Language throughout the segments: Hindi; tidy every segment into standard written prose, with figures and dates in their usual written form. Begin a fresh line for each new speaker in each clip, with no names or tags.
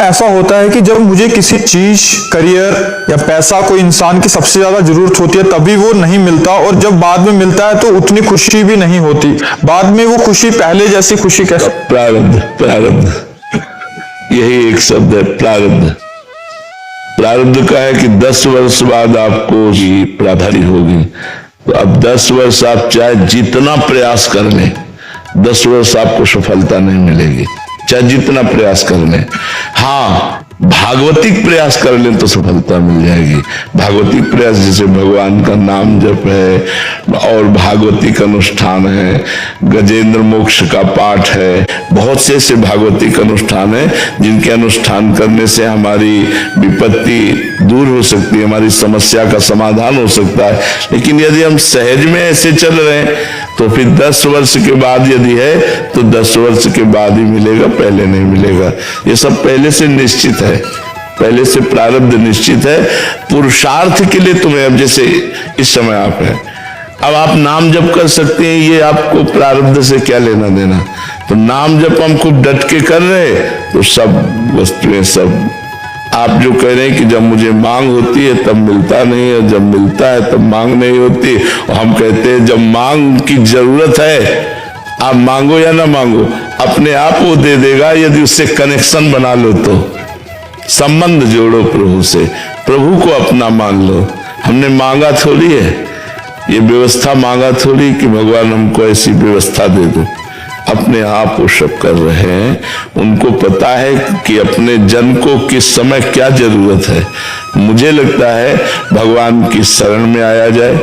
ऐसा होता है कि जब मुझे किसी चीज, करियर या पैसा, कोई इंसान की सबसे ज्यादा जरूरत होती है तभी वो नहीं मिलता, और जब बाद में मिलता है तो उतनी खुशी भी नहीं होती। बाद में वो खुशी पहले जैसी खुशी कैसे?
प्रारब्ध, प्रारब्ध, यही एक शब्द है, प्रारब्ध। प्रारब्ध का है कि 10 वर्ष बाद आपको ही प्राप्ति होगी। तो अब 10 वर्ष आप चाहे जितना प्रयास कर लें, 10 वर्ष आपको सफलता नहीं मिलेगी, चाहे जितना प्रयास कर लें। हाँ, भागवतिक प्रयास कर लें तो सफलता मिल जाएगी। भागवतिक प्रयास जैसे भगवान का नाम जप है और भागवतिक अनुष्ठान है, गजेंद्र मोक्ष का पाठ है, बहुत से ऐसे भागवतिक अनुष्ठान है जिनके अनुष्ठान करने से हमारी विपत्ति दूर हो सकती है, हमारी समस्या का समाधान हो सकता है। लेकिन यदि हम सहज में ऐसे चल रहे हैं तो फिर 10 वर्ष के बाद यदि है तो 10 वर्ष के बाद ही मिलेगा, पहले नहीं मिलेगा। ये सब पहले से निश्चित है, पहले से प्रारब्ध निश्चित है। पुरुषार्थ के लिए तुम्हें, अब जैसे इस समय आप हैं, अब आप नाम जप कर सकते हैं, ये आपको प्रारब्ध से क्या लेना देना। तो नाम जप हम खूब डट के कर रहे तो सब वस्तुएं, सब आप जो कह रहे हैं कि जब मुझे मांग होती है तब मिलता नहीं है, जब मिलता है तब मांग नहीं होती। और हम कहते हैं जब मांग की जरूरत है, आप मांगो या ना मांगो, अपने आप वो दे देगा यदि उससे कनेक्शन बना लो तो। संबंध जोड़ो प्रभु से, प्रभु को अपना मान लो। हमने मांगा थोड़ी है, ये व्यवस्था मांगा थोड़ी कि भगवान हमको ऐसी व्यवस्था दे दो। अपने आप वो सब कर रहे हैं, उनको पता है कि अपने जन को किस समय क्या जरूरत है। मुझे लगता है भगवान की शरण में आया जाए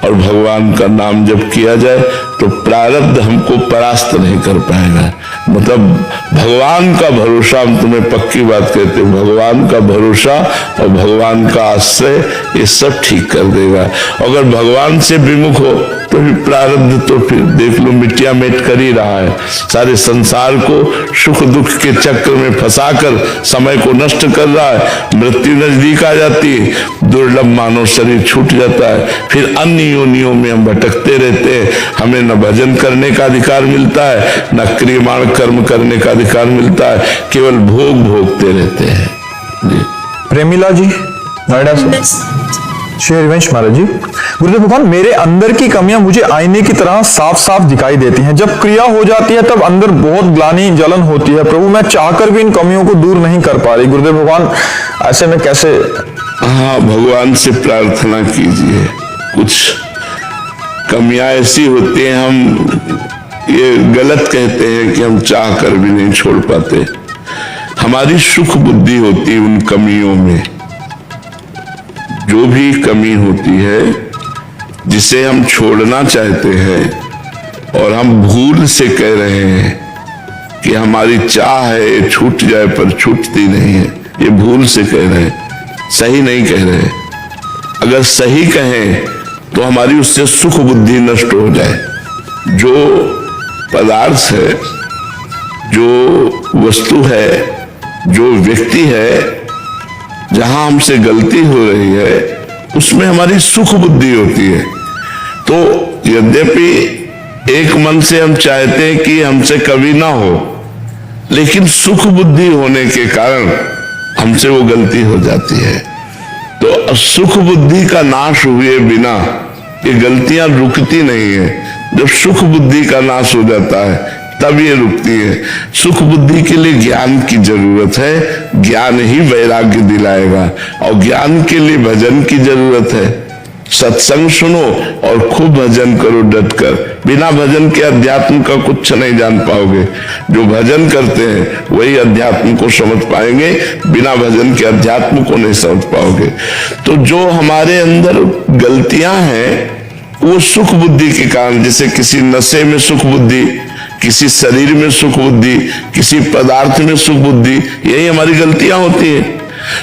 और भगवान का नाम जप किया जाए तो प्रारब्ध हमको परास्त नहीं कर पाएगा। मतलब भगवान का भरोसा, हम तुम्हें पक्की बात कहते हैं, भगवान का भरोसा और भगवान का आश्रय ये सब ठीक कर देगा। अगर भगवान से विमुख हो तो फिर प्रारब्ध तो फिर देख लो मिट्टिया मेट कर ही रहा है। सारे संसार को सुख दुख के चक्र में फंसाकर समय को नष्ट कर रहा है। मृत्यु नजदीक आ जाती है, दुर्लभ मानव शरीर छूट जाता है, फिर अन्य योनियों में हम भटकते रहते हैं। हमें न भजन करने का अधिकार मिलता है, न क्रियमाण कर्म करने का अधिकार मिलता है, केवल भोग भोगते रहते हैं। जी
प्रेमिला जी, नोएडा से। श्री हरिवंश महाराज जी, गुरुदेव भगवान, मेरे अंदर की कमियां मुझे आईने की तरह साफ साफ दिखाई देती हैं। जब क्रिया हो जाती है तब अंदर बहुत ग्लानि जलन होती है। प्रभु, मैं चाहकर भी इन कमियों को दूर नहीं कर पा रही। गुरुदेव भगवान, ऐसे में कैसे?
हाँ, भगवान से प्रार्थना कीजिए। कुछ कमियां ऐसी होती हैं, हम ये गलत कहते हैं कि हम चाह कर भी नहीं छोड़ पाते। हमारी सुख बुद्धि होती है उन कमियों में। जो भी कमी होती है जिसे हम छोड़ना चाहते हैं और हम भूल से कह रहे हैं कि हमारी चाह है ये छूट जाए, पर छूटती नहीं है, ये भूल से कह रहे हैं, सही नहीं कह रहे। अगर सही कहें तो हमारी उससे सुख बुद्धि नष्ट हो जाए। जो पदार्थ है, जो वस्तु है, जो व्यक्ति है, जहां हमसे गलती हो रही है उसमें हमारी सुख बुद्धि होती है। तो यद्यपि एक मन से हम चाहते हैं कि हमसे कभी ना हो, लेकिन सुख बुद्धि होने के कारण हमसे वो गलती हो जाती है। तो सुख बुद्धि का नाश हुए बिना ये गलतियां रुकती नहीं है। जब सुख बुद्धि का नाश हो जाता है तब ये रुकती है। सुख बुद्धि के लिए ज्ञान की जरूरत है, ज्ञान ही वैराग्य दिलाएगा, और ज्ञान के लिए भजन की जरूरत है। सत्संग सुनो और खूब भजन करो डटकर। बिना भजन के अध्यात्म का कुछ नहीं जान पाओगे। जो भजन करते हैं वही अध्यात्म को समझ पाएंगे, बिना भजन के अध्यात्म को नहीं समझ पाओगे। तो जो हमारे अंदर गलतियां हैं वो सुख बुद्धि के कारण, जैसे किसी नशे में सुख बुद्धि, किसी शरीर में सुख बुद्धि, किसी पदार्थ में सुख बुद्धि, यही हमारी गलतियां होती है।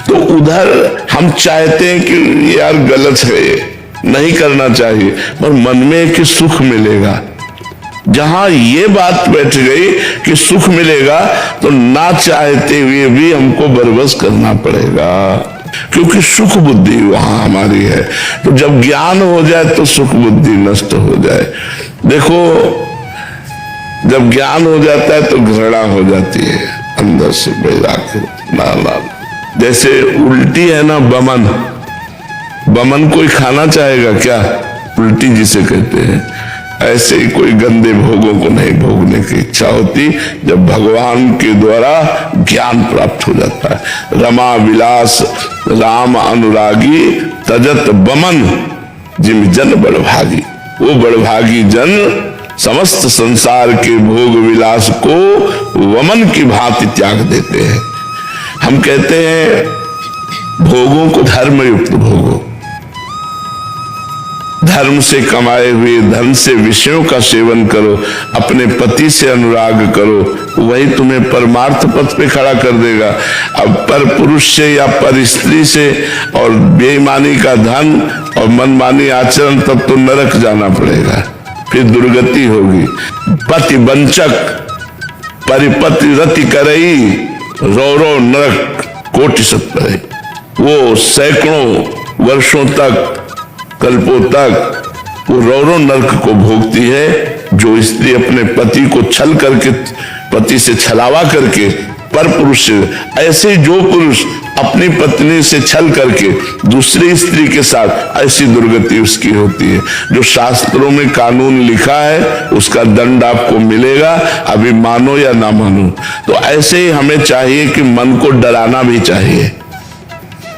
तो उधर हम चाहते हैं कि यार गलत है, ये नहीं करना चाहिए, पर मन में कि सुख मिलेगा। जहां ये बात बैठ गई कि सुख मिलेगा तो ना चाहते हुए भी हमको बरबस करना पड़ेगा, क्योंकि सुख बुद्धि वहां हमारी है। तो जब ज्ञान हो जाए तो सुख बुद्धि नष्ट हो जाए। देखो, जब ज्ञान हो जाता है तो घृणा हो जाती है। अंदर से बैराग्य ना ना। जैसे उल्टी है ना, बमन, बमन कोई खाना चाहेगा क्या? उल्टी जिसे कहते हैं, ऐसे ही कोई गंदे भोगों को नहीं भोगने की इच्छा होती जब भगवान के द्वारा ज्ञान प्राप्त हो जाता है। रमा विलास राम अनुरागी तजत बमन जिम जन बड़भागी। वो बड़भागी जन समस्त संसार के भोग विलास को वमन की भांति त्याग देते हैं। हम कहते हैं भोगों को धर्म युक्त भोगो, धर्म से कमाए हुए धन से विषयों का सेवन करो, अपने पति से अनुराग करो, वही तुम्हें परमार्थ पथ पे खड़ा कर देगा। अब पर पुरुष से या पर स्त्री से और बेईमानी का धन और मनमानी आचरण, तब तो नरक जाना पड़ेगा, फिर दुर्गति होगी। पति वंचक परिपति रति करई, रो रो नरक कोटि सत्तरे। वो सैकड़ों वर्षों तक, कल्पों तक वो रौरों नरक को भोगती है। जो स्त्री अपने पति को छल करके, पति से छलावा करके पर पुरुष से, ऐसे ही जो पुरुष अपनी पत्नी से छल करके दूसरी स्त्री के साथ, ऐसी दुर्गति उसकी होती है। जो शास्त्रों में कानून लिखा है उसका दंड आपको मिलेगा, अभी मानो या ना मानो। तो ऐसे ही हमें चाहिए कि मन को डराना भी चाहिए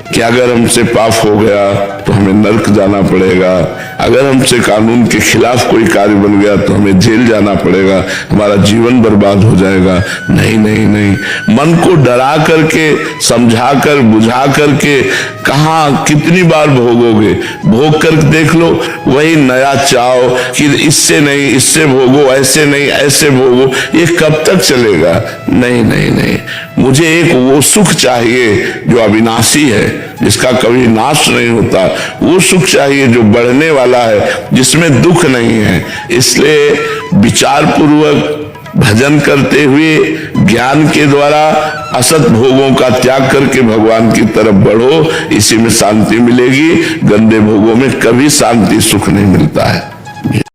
कि अगर हमसे पाप हो गया तो हमें नरक जाना पड़ेगा, अगर हमसे कानून के खिलाफ कोई कार्य बन गया तो हमें जेल जाना पड़ेगा, हमारा जीवन बर्बाद हो जाएगा। नहीं नहीं नहीं, मन को डरा करके, समझा कर, बुझा करके, कहाँ कितनी बार भोगोगे? भोग कर देख लो, वही नया चाव कि इससे नहीं इससे भोगो, ऐसे नहीं ऐसे भोगो, ये कब तक चलेगा? नहीं नहीं नहीं, मुझे एक वो सुख चाहिए जो अविनाशी है, जिसका कभी नाश नहीं होता। वो सुख चाहिए जो बढ़ने वाला है, जिसमें दुख नहीं है। इसलिए विचार पूर्वक भजन करते हुए ज्ञान के द्वारा असत भोगों का त्याग करके भगवान की तरफ बढ़ो, इसी में शांति मिलेगी। गंदे भोगों में कभी शांति सुख नहीं मिलता है।